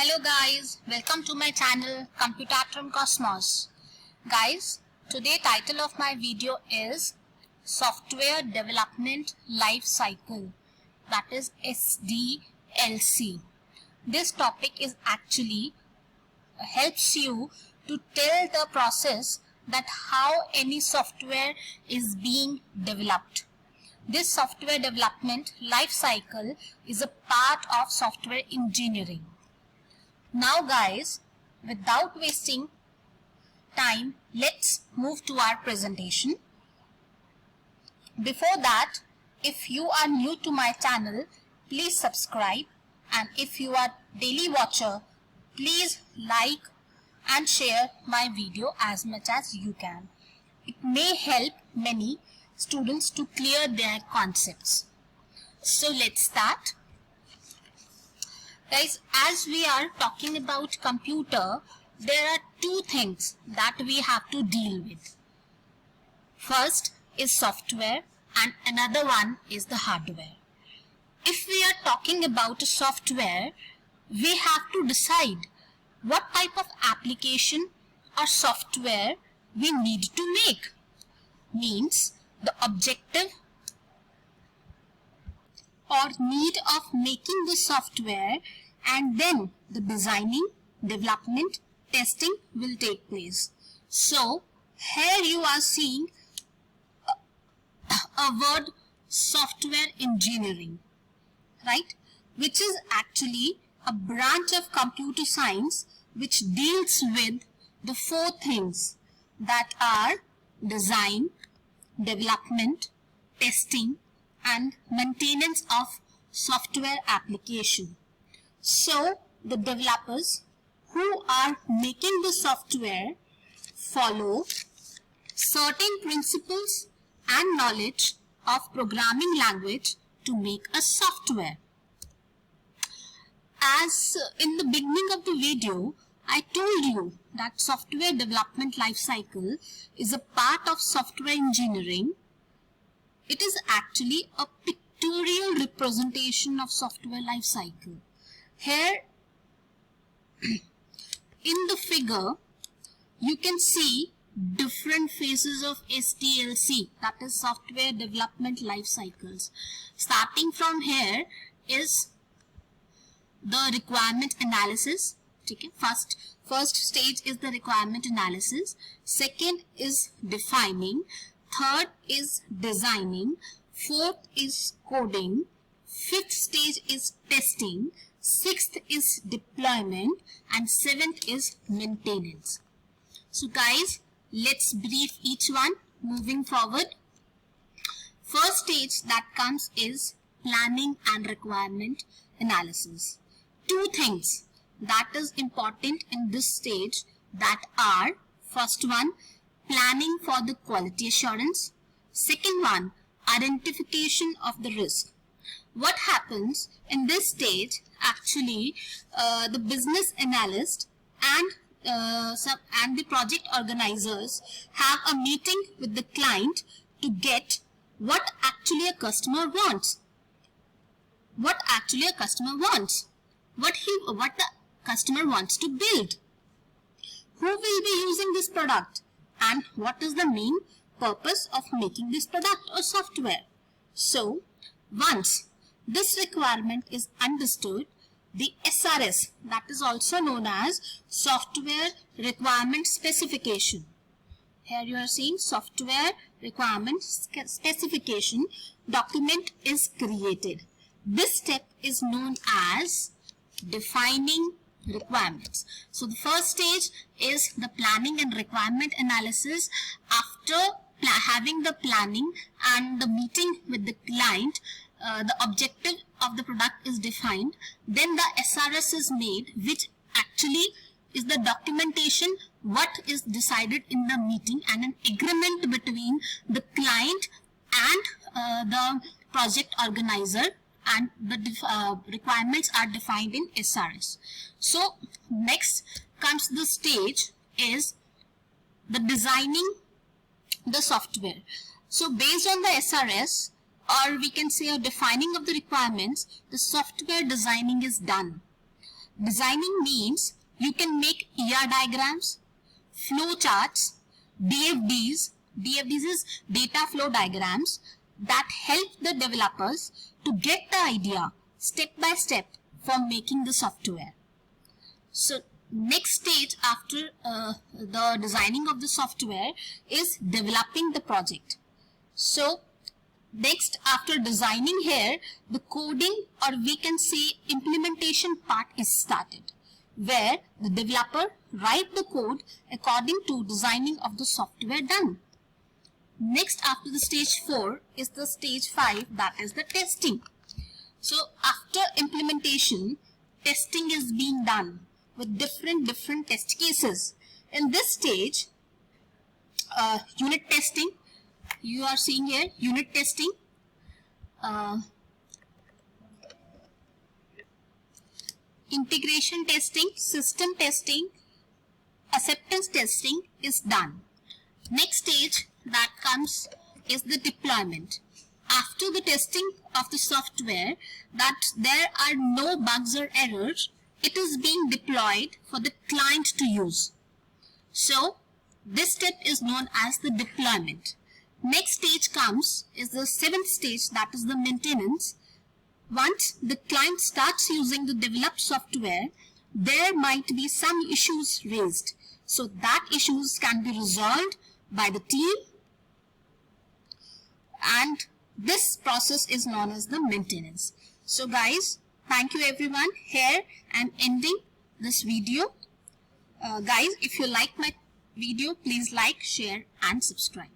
Hello guys, welcome to my channel Computatron Cosmos. Guys, today title of my video is Software Development Life Cycle, that is SDLC. This topic is actually helps you to tell the process that how any software is being developed. This software development life cycle is a part of software engineering. Now guys, without wasting time, let's move to our presentation. Before that, if you are new to my channel, please subscribe, and if you are daily watcher, please like and share my video as much as you can. It may help many students to clear their concepts. So let's start. Guys, as we are talking about computer, there are two things that we have to deal with. First is software and another one is the hardware. If we are talking about software, we have to decide what type of application or software we need to make. Means the objective or need of making the software, and then the designing, development, testing will take place. So here you are seeing a word software engineering, right, which is actually a branch of computer science which deals with the four things that are design, development, testing and maintenance of software application. So the developers who are making the software follow certain principles and knowledge of programming language to make a software. As in the beginning of the video, I told you that software development lifecycle is a part of software engineering. It is actually a pictorial representation of software life cycle. Here in the figure, you can see different phases of SDLC, that is software development life cycles. Starting from here is the requirement analysis. Okay, first stage is the requirement analysis. Second is defining. Third is designing, fourth is coding, fifth stage is testing, sixth is deployment, and seventh is maintenance. So guys, let's brief each one moving forward. First stage that comes is planning and requirement analysis. Two things that is important in this stage that are, first one, planning for the quality assurance. Second one, identification of the risk. What happens in this stage, actually the business analyst and the project organizers have a meeting with the client to get what actually a customer wants. What actually a customer wants. What the customer wants to build. Who will be using this product? And what is the main purpose of making this product or software? So, once this requirement is understood, the SRS, that is also known as Software Requirement Specification. Here you are seeing Software Requirement Specification document is created. This step is known as defining requirements. So the first stage is the planning and requirement analysis. After having the planning and the meeting with the client, the objective of the product is defined. Then the SRS is made, which actually is the documentation what is decided in the meeting and an agreement between the client and the project organizer, and the requirements are defined in SRS. So next comes the stage is the designing the software. So based on the SRS, or we can say a defining of the requirements, the software designing is done. Designing means you can make ER diagrams, flow charts, DFDs. DFDs is data flow diagrams that help the developers to get the idea step by step for making the software. So next stage after the designing of the software is developing the project. So next, after designing here, the coding, or we can say implementation part is started, where the developer write the code according to designing of the software done. Next, after the stage 4 is the stage 5, that is the testing. So after implementation, testing is being done with different test cases. In this stage, unit testing, you are seeing here unit testing, integration testing, system testing, acceptance testing is done. Next stage that comes is the deployment. After the testing of the software that there are no bugs or errors, it is being deployed for the client to use. So this step is known as the deployment. Next stage comes is the 7th stage, that is the maintenance. Once the client starts using the developed software, there might be some issues raised. So that issues can be resolved by the team, and this process is known as the maintenance. So guys, thank you everyone. Here I am ending this video. Guys, if you like my video, please like, share and subscribe.